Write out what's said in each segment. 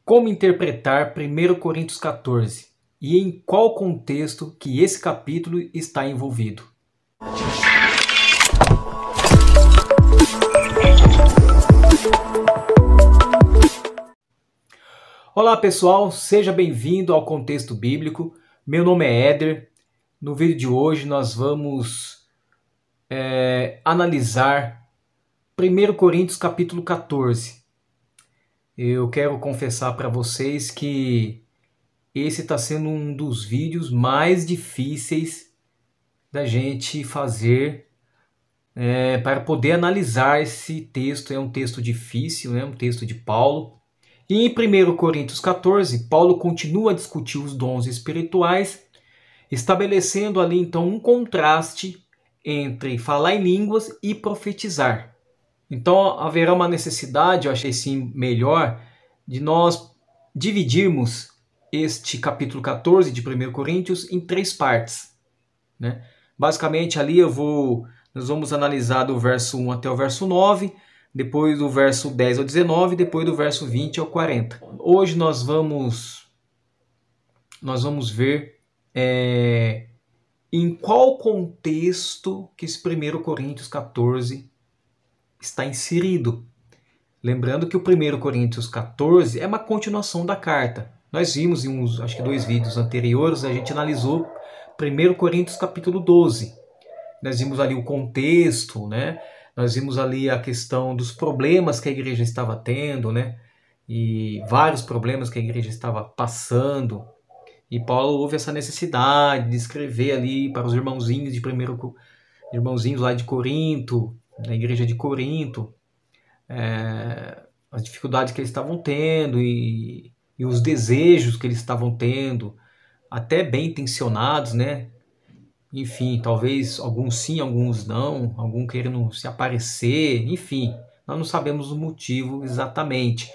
Como interpretar 1 Coríntios 14 e em qual contexto que esse capítulo está envolvido? Olá pessoal, seja bem-vindo ao Contexto Bíblico. Meu nome é Éder. No vídeo de hoje nós vamos analisar 1 Coríntios capítulo 14. Eu quero confessar para vocês que esse está sendo um dos vídeos mais difíceis da gente fazer para poder analisar esse texto. É um texto difícil, um texto de Paulo. E em 1 Coríntios 14, Paulo continua a discutir os dons espirituais, estabelecendo ali então um contraste entre falar em línguas e profetizar. Então haverá uma necessidade, eu achei sim melhor, de nós dividirmos este capítulo 14 de 1 Coríntios em 3 partes. Basicamente ali nós vamos analisar do verso 1 até o verso 9, depois do verso 10 ao 19, depois do verso 20 ao 40. Hoje nós vamos ver em qual contexto que esse 1 Coríntios 14 está inserido. Lembrando que o 1 Coríntios 14 é uma continuação da carta. Nós vimos em acho que 2 vídeos anteriores, a gente analisou 1 Coríntios capítulo 12. Nós vimos ali o contexto, Nós vimos ali a questão dos problemas que a igreja estava tendo, E vários problemas que a igreja estava passando. E Paulo houve essa necessidade de escrever ali para os irmãozinhos irmãozinhos lá de Corinto, na igreja de Corinto, as dificuldades que eles estavam tendo e os desejos que eles estavam tendo, até bem intencionados, Enfim, talvez alguns sim, alguns não, algum querendo se aparecer, enfim, nós não sabemos o motivo exatamente.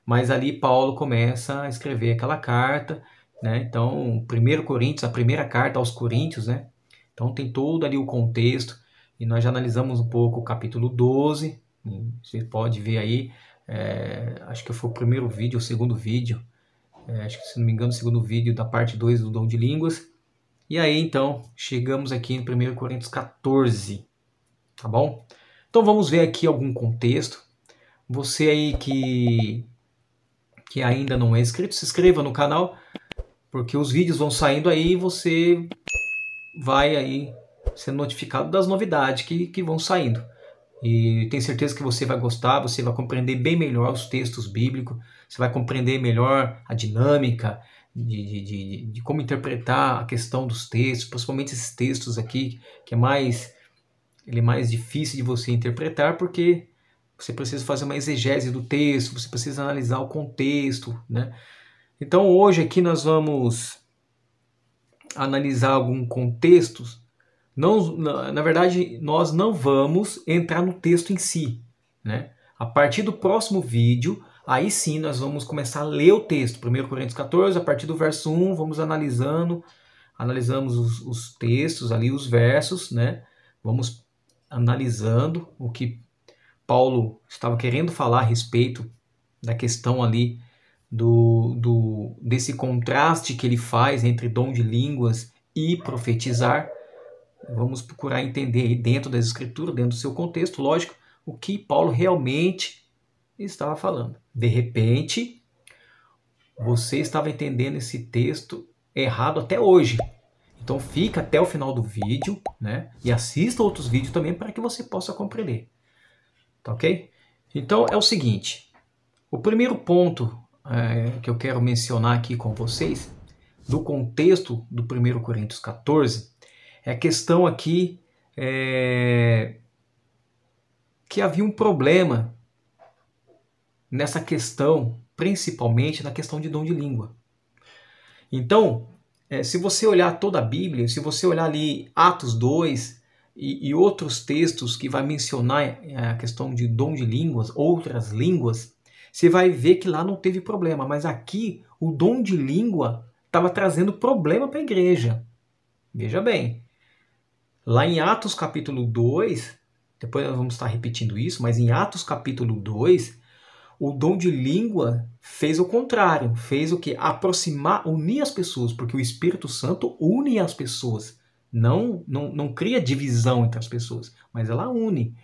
Mas ali Paulo começa a escrever aquela carta, Então, 1 Coríntios, a primeira carta aos Coríntios, Então tem todo ali o contexto, e nós já analisamos um pouco o capítulo 12, você pode ver aí, acho que foi o primeiro vídeo, o segundo vídeo, acho que se não me engano o segundo vídeo da parte 2 do Dom de Línguas. E aí, então, chegamos aqui em 1 Coríntios 14, tá bom? Então vamos ver aqui algum contexto. Você aí que ainda não é inscrito, se inscreva no canal, porque os vídeos vão saindo aí e você vai aí ser notificado das novidades que vão saindo. E tenho certeza que você vai gostar, você vai compreender bem melhor os textos bíblicos, você vai compreender melhor a dinâmica de como interpretar a questão dos textos, principalmente esses textos aqui, que ele é mais difícil de você interpretar, porque você precisa fazer uma exegese do texto, você precisa analisar o contexto, Então hoje aqui nós vamos analisar alguns contextos. Na verdade, nós não vamos entrar no texto em si, A partir do próximo vídeo, aí sim nós vamos começar a ler o texto. 1 Coríntios 14, a partir do verso 1, vamos analisamos os textos ali, os versos, Vamos analisando o que Paulo estava querendo falar a respeito da questão ali desse contraste que ele faz entre dom de línguas e profetizar. Vamos procurar entender aí dentro das escrituras, dentro do seu contexto, lógico, o que Paulo realmente estava falando. De repente, você estava entendendo esse texto errado até hoje. Então fica até o final do vídeo, E assista outros vídeos também para que você possa compreender. Tá ok? Então é o seguinte, o primeiro ponto que eu quero mencionar aqui com vocês, do contexto do 1 Coríntios 14, é a questão aqui que havia um problema nessa questão, principalmente na questão de dom de língua. Então, se você olhar toda a Bíblia, se você olhar ali Atos 2 e outros textos que vai mencionar a questão de dom de línguas, outras línguas, você vai ver que lá não teve problema, mas aqui o dom de língua estava trazendo problema para a igreja. Veja bem, lá em Atos capítulo 2, depois nós vamos estar repetindo isso, mas em Atos capítulo 2, O dom de língua fez o contrário, fez o que? Aproximar, unir as pessoas, porque o Espírito Santo une as pessoas. Não cria divisão entre as pessoas, mas ela une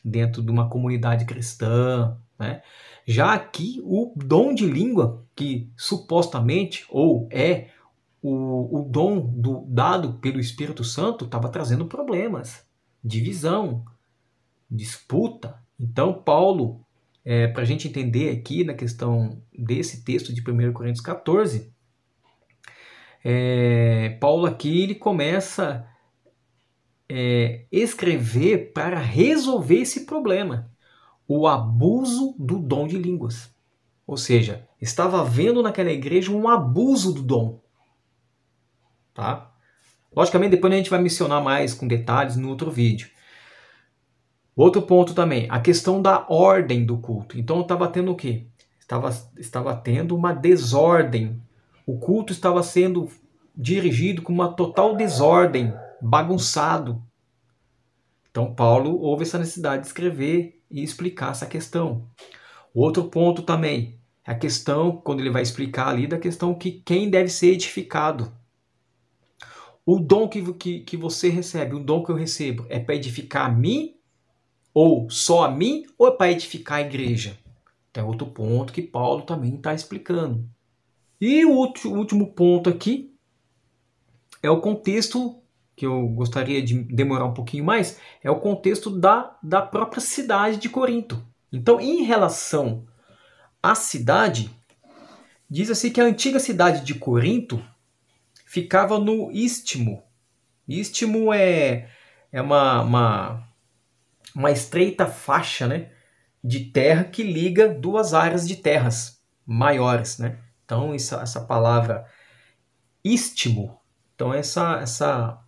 dentro de uma comunidade cristã, né? Já aqui, o dom de língua, que supostamente, ou é o dom dado pelo Espírito Santo, estava trazendo problemas, divisão, disputa. Então, Paulo, para a gente entender aqui na questão desse texto de 1 Coríntios 14, Paulo aqui ele começa escrever para resolver esse problema, o abuso do dom de línguas. Ou seja, estava havendo naquela igreja um abuso do dom. Tá? Logicamente, depois a gente vai mencionar mais com detalhes no outro vídeo. Outro ponto também, a questão da ordem do culto. Então estava tendo o quê? Estava tendo uma desordem. O culto estava sendo dirigido com uma total desordem, bagunçado. Então Paulo houve essa necessidade de escrever e explicar essa questão. Outro ponto também, a questão, quando ele vai explicar ali, da questão que quem deve ser edificado. O dom que você recebe, o dom que eu recebo, é para edificar a mim, ou só a mim, ou é para edificar a igreja? Então é outro ponto que Paulo também está explicando. E o último ponto aqui é o contexto, que eu gostaria de demorar um pouquinho mais, é o contexto da própria cidade de Corinto. Então, em relação à cidade, diz-se que a antiga cidade de Corinto ficava no Istmo. Istmo é uma estreita faixa, né, de terra que liga duas áreas de terras maiores, né? Então, essa palavra istmo, então essa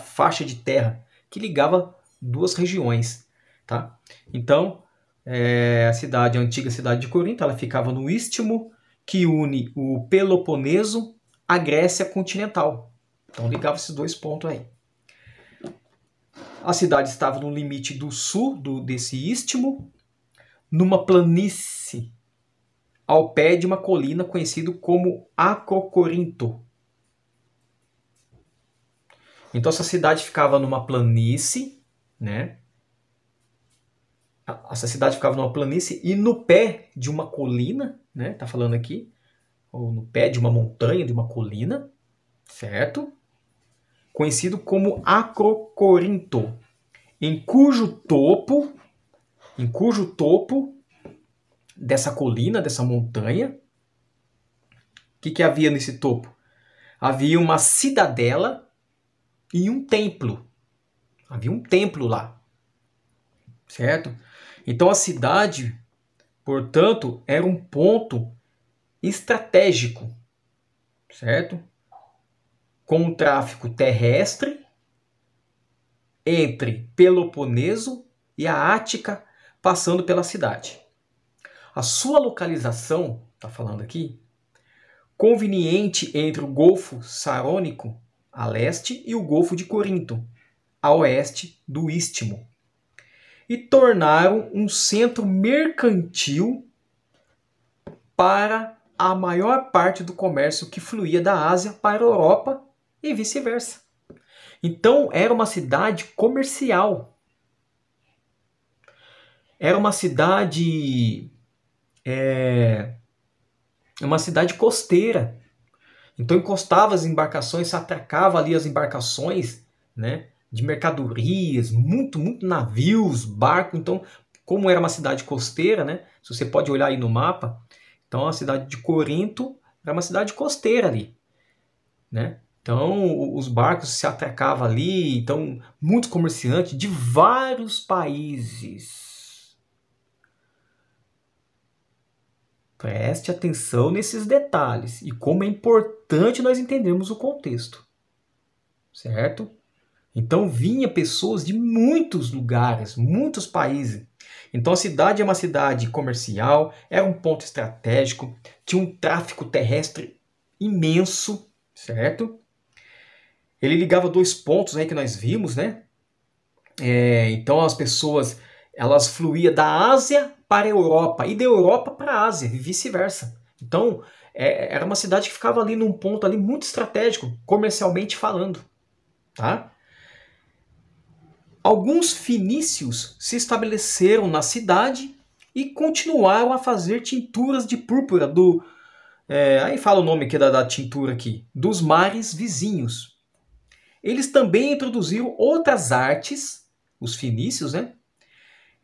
faixa de terra que ligava duas regiões, tá? Então, a antiga cidade de Corinto, ela ficava no istmo que une o Peloponeso à Grécia continental. Então, ligava esses dois pontos aí. A cidade estava no limite do sul desse istmo, numa planície, ao pé de uma colina conhecida como Acocorinto. Então essa cidade ficava numa planície, né? Essa cidade ficava numa planície e no pé de uma colina, né? Tá falando aqui, ou no pé de uma montanha, de uma colina, certo? Conhecido como Acrocorinto, em cujo topo dessa colina, dessa montanha, o que havia nesse topo? Havia uma cidadela e um templo. Havia um templo lá, certo? Então a cidade, portanto, era um ponto estratégico, certo? Com um tráfego terrestre entre Peloponeso e a Ática, passando pela cidade. A sua localização, está falando aqui, conveniente entre o Golfo Sarônico, a leste, e o Golfo de Corinto, a oeste do Istmo, e tornaram um centro mercantil para a maior parte do comércio que fluía da Ásia para a Europa e vice-versa. Então, era uma cidade comercial. Era uma cidade costeira. Então encostava as embarcações, se atracava ali as embarcações, né, de mercadorias, muito navios, barco. Então, como era uma cidade costeira, né, se você pode olhar aí no mapa, então a cidade de Corinto era uma cidade costeira ali, né? Então os barcos se atracavam ali, então muitos comerciantes de vários países. Preste atenção nesses detalhes e como é importante nós entendermos o contexto, certo? Então vinha pessoas de muitos lugares, muitos países. Então a cidade é uma cidade comercial, era um ponto estratégico, tinha um tráfego terrestre imenso, certo? Ele ligava dois pontos aí que nós vimos, né? Então as pessoas Elas fluíam da Ásia para a Europa e da Europa para a Ásia e vice-versa. Então, era uma cidade que ficava ali num ponto ali muito estratégico, comercialmente falando. Tá? Alguns fenícios se estabeleceram na cidade e continuaram a fazer tinturas de púrpura aí fala o nome aqui da tintura aqui, dos mares vizinhos. Eles também introduziram outras artes, os fenícios, né?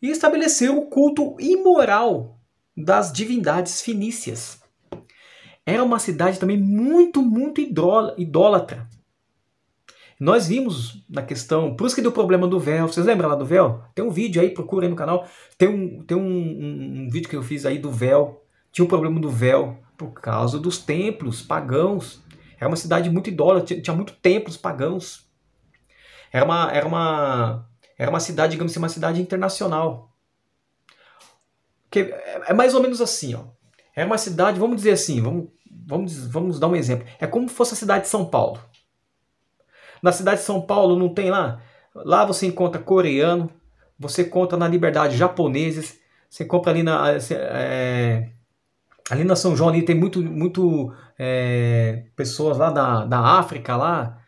E estabeleceram o culto imoral das divindades fenícias. Era uma cidade também muito, muito idólatra. Nós vimos na questão, por isso que deu problema do véu. Vocês lembram lá do véu? Tem um vídeo aí, procura aí no canal. Tem um vídeo que eu fiz aí do véu. Tinha um problema do véu por causa dos templos pagãos. Era uma cidade muito idólatra, tinha muitos templos pagãos. Era uma cidade, digamos assim, uma cidade internacional. É mais ou menos assim, ó. Era uma cidade, vamos dizer assim, vamos dar um exemplo. É como se fosse a cidade de São Paulo. Na cidade de São Paulo não tem lá? Lá você encontra coreano, você encontra na Liberdade japoneses, você encontra ali na São João ali tem muito pessoas lá da África lá.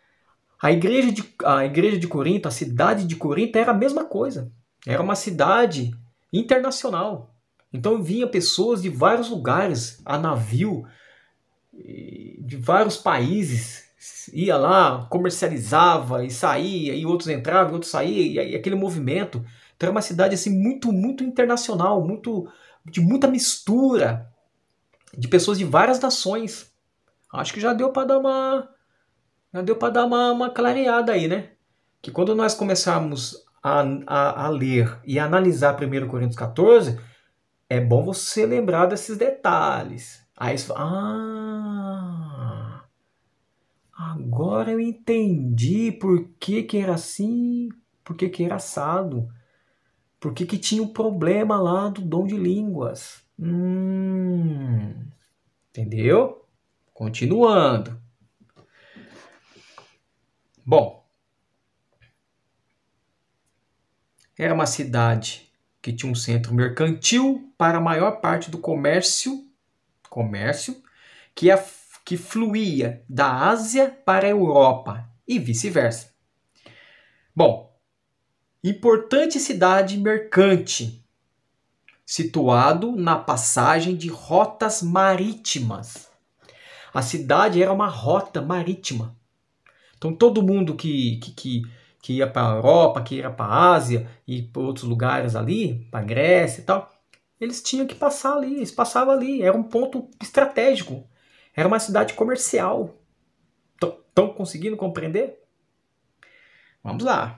A igreja de Corinto, a cidade de Corinto era a mesma coisa. Era uma cidade internacional. Então vinha pessoas de vários lugares, a navio, de vários países. Ia lá, comercializava e saía, e outros entravam, e outros saíam, e aquele movimento. Então era uma cidade assim, muito, muito internacional, de muita mistura de pessoas de várias nações. Acho que já deu para dar uma clareada aí, né? Que quando nós começarmos a ler e a analisar 1 Coríntios 14, é bom você lembrar desses detalhes. Aí você fala, agora eu entendi por que era assim, por que era assado, por que tinha o problema lá do dom de línguas. Entendeu? Continuando. Bom, era uma cidade que tinha um centro mercantil para a maior parte do comércio que fluía da Ásia para a Europa e vice-versa. Bom, importante cidade mercante, situado na passagem de rotas marítimas. A cidade era uma rota marítima. Então todo mundo que ia para a Europa, que ia para a Ásia e para outros lugares ali, para a Grécia e tal, eles tinham que passar ali, eles passavam ali. Era um ponto estratégico. Era uma cidade comercial. Estão conseguindo compreender? Vamos lá.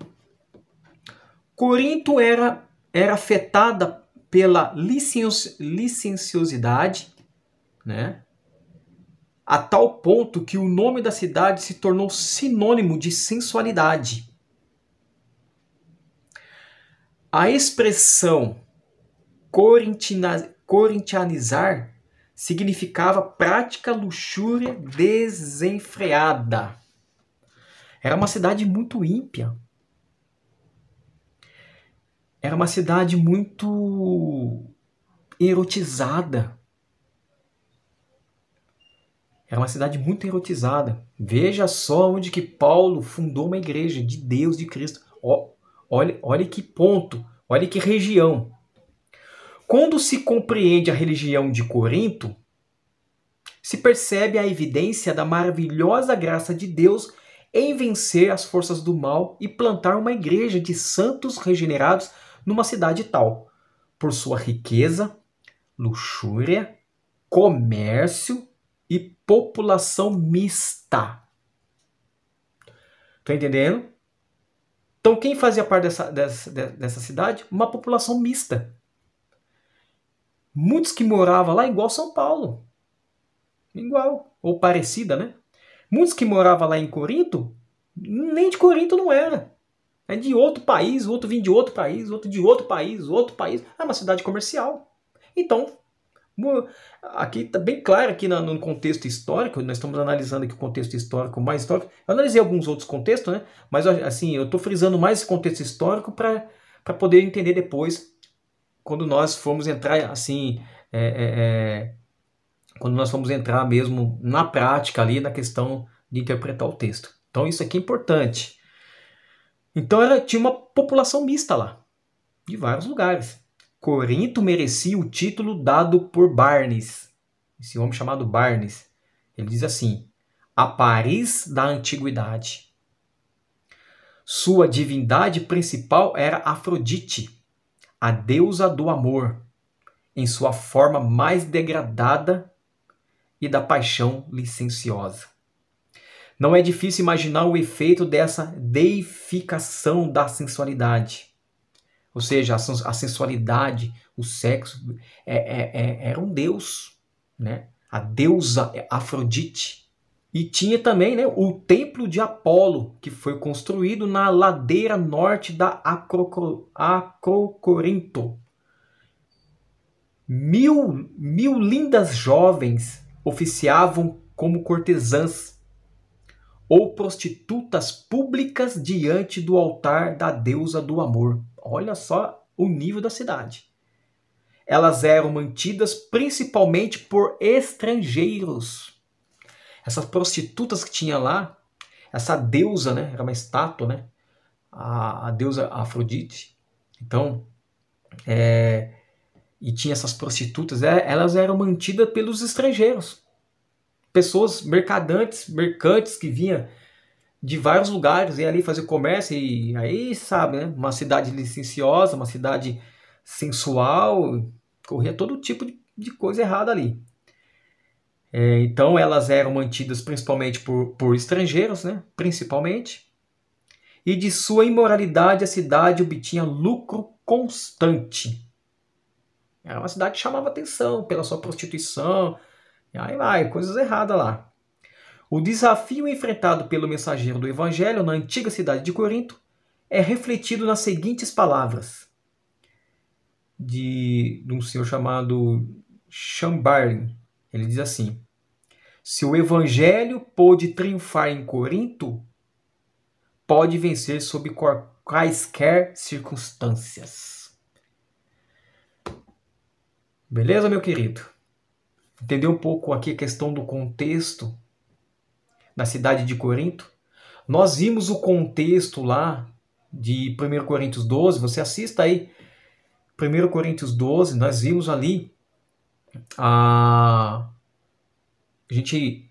Corinto era afetada pela licenciosidade, né? A tal ponto que o nome da cidade se tornou sinônimo de sensualidade. A expressão corintianizar significava prática luxúria desenfreada. Era uma cidade muito ímpia. Era uma cidade muito erotizada. Era uma cidade muito erotizada. Veja só onde que Paulo fundou uma igreja de Deus, de Cristo. Olha que ponto, olha que região. Quando se compreende a religião de Corinto, se percebe a evidência da maravilhosa graça de Deus em vencer as forças do mal e plantar uma igreja de santos regenerados numa cidade tal, por sua riqueza, luxúria, comércio e população mista. Tá entendendo? Então quem fazia parte dessa cidade? Uma população mista. Muitos que moravam lá igual São Paulo. Igual, ou parecida, né? Muitos que moravam lá em Corinto, nem de Corinto não era. É de outro país, o outro vinha de outro país, outro de outro país, outro país. É uma cidade comercial. Então, aqui está bem claro aqui no contexto histórico, nós estamos analisando aqui o contexto histórico mais histórico. Eu analisei alguns outros contextos, né? Mas assim, eu estou frisando mais esse contexto histórico para poder entender depois quando nós formos entrar assim, quando nós formos entrar mesmo na prática ali na questão de interpretar o texto. Então isso aqui é importante. Então tinha uma população mista lá, de vários lugares. Corinto merecia o título dado por Barnes, esse homem chamado Barnes. Ele diz assim: a Paris da antiguidade. Sua divindade principal era Afrodite, a deusa do amor, em sua forma mais degradada e da paixão licenciosa. Não é difícil imaginar o efeito dessa deificação da sensualidade. Ou seja, a sensualidade, o sexo, era um deus, né? A deusa Afrodite. E tinha também, né, o templo de Apolo, que foi construído na ladeira norte da Acrocorinto. Mil lindas jovens oficiavam como cortesãs ou prostitutas públicas diante do altar da deusa do amor. Olha só o nível da cidade. Elas eram mantidas principalmente por estrangeiros. Essas prostitutas que tinha lá, essa deusa, né, era uma estátua, né, a deusa Afrodite. Então, e tinha essas prostitutas, elas eram mantidas pelos estrangeiros. Pessoas mercantes que vinham de vários lugares, e ali fazer comércio, e aí, sabe, né? Uma cidade licenciosa, uma cidade sensual, corria todo tipo de coisa errada ali. Então elas eram mantidas principalmente por estrangeiros, né? Principalmente. E de sua imoralidade a cidade obtinha lucro constante. Era uma cidade que chamava atenção pela sua prostituição, e aí vai, coisas erradas lá. O desafio enfrentado pelo mensageiro do Evangelho na antiga cidade de Corinto é refletido nas seguintes palavras de um senhor chamado Chamberlain. Ele diz assim: se o Evangelho pôde triunfar em Corinto, pode vencer sob quaisquer circunstâncias. Beleza, meu querido? Entendeu um pouco aqui a questão do contexto da cidade de Corinto? Nós vimos o contexto lá de 1 Coríntios 12, você assista aí 1 Coríntios 12, nós vimos ali, a gente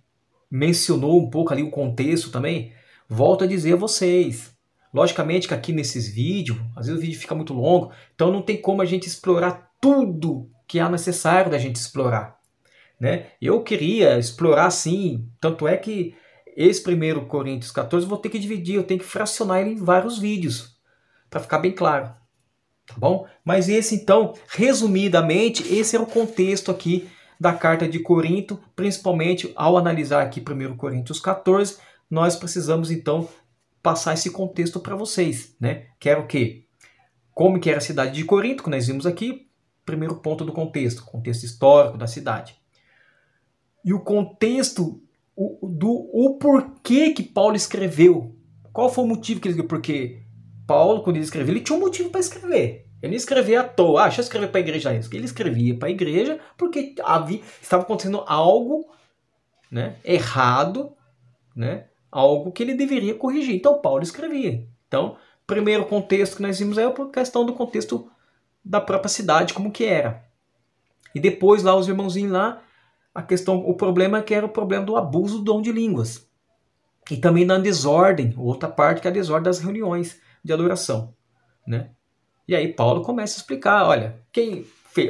mencionou um pouco ali o contexto também. Volto a dizer a vocês, logicamente que aqui nesses vídeos, às vezes o vídeo fica muito longo, então não tem como a gente explorar tudo que é necessário da gente explorar, né? Eu queria explorar sim, tanto é que esse 1 Coríntios 14 eu vou ter que dividir, eu tenho que fracionar ele em vários vídeos, para ficar bem claro, tá bom? Mas esse então, resumidamente, esse é o contexto aqui da carta de Corinto, principalmente ao analisar aqui 1 Coríntios 14, nós precisamos então passar esse contexto para vocês, né? Que era o quê? Como que era a cidade de Corinto, que nós vimos aqui, primeiro ponto do contexto histórico da cidade. E o contexto o porquê que Paulo escreveu. Qual foi o motivo que ele escreveu? Porque Paulo, quando ele escreveu, ele tinha um motivo para escrever. Ele não escrevia à toa. Deixa eu escrever para a igreja isso. Ele escrevia para a igreja porque estava acontecendo algo, né, errado, né, algo que ele deveria corrigir. Então Paulo escrevia. Então, primeiro contexto que nós vimos é a questão do contexto da própria cidade, como que era. E depois lá os irmãozinhos lá, o problema é que era o problema do abuso do dom de línguas. E também na desordem, outra parte que é a desordem das reuniões de adoração, né? E aí Paulo começa a explicar, olha, quem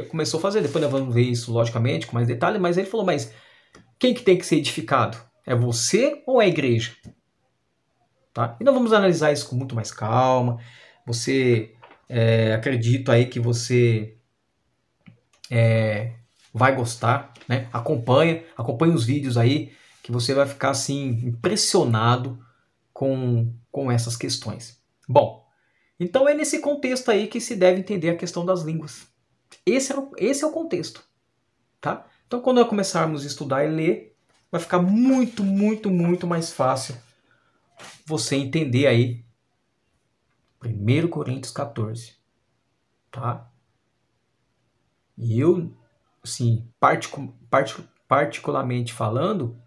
começou a fazer, depois nós vamos ver isso logicamente com mais detalhe, mas ele falou, mas quem que tem que ser edificado? É você ou é a igreja? Tá? E nós vamos analisar isso com muito mais calma. Você, acredito aí que você vai gostar, né? Acompanhe os vídeos aí, que você vai ficar assim impressionado com essas questões. Bom, então é nesse contexto aí que se deve entender a questão das línguas. Esse é o contexto, tá? Então quando nós começarmos a estudar e ler, vai ficar muito, muito, muito mais fácil você entender aí 1 Coríntios 14, tá? E eu, assim, particularmente falando,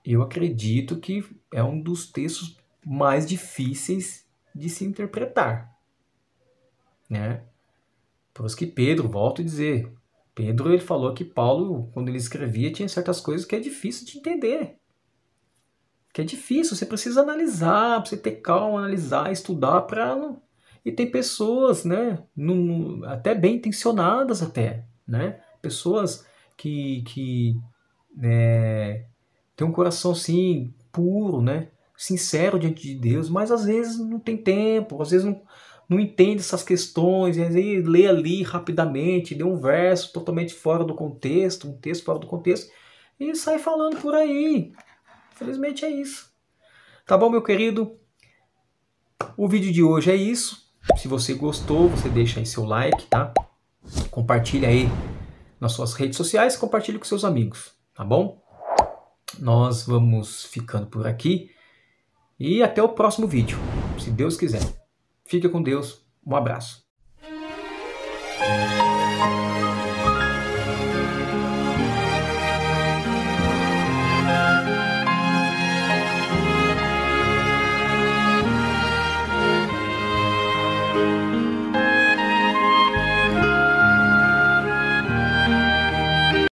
eu acredito que é um dos textos mais difíceis de se interpretar, né? Por isso que Pedro, volto a dizer, Pedro ele falou que Paulo, quando ele escrevia, tinha certas coisas que é difícil de entender. Que é difícil, você precisa analisar, você ter calma, analisar, estudar para. E tem pessoas, né, até bem intencionadas até, né? Pessoas que têm um coração assim puro, né? Sincero diante de Deus, mas às vezes não tem tempo, às vezes não entende essas questões, e às vezes lê ali rapidamente, lê um verso totalmente fora do contexto, um texto fora do contexto, e sai falando por aí. Infelizmente é isso. Tá bom, meu querido? O vídeo de hoje é isso. Se você gostou, você deixa aí seu like, tá? Compartilha aí nas suas redes sociais, compartilhe com seus amigos, tá bom? Nós vamos ficando por aqui e até o próximo vídeo, se Deus quiser. Fique com Deus, um abraço.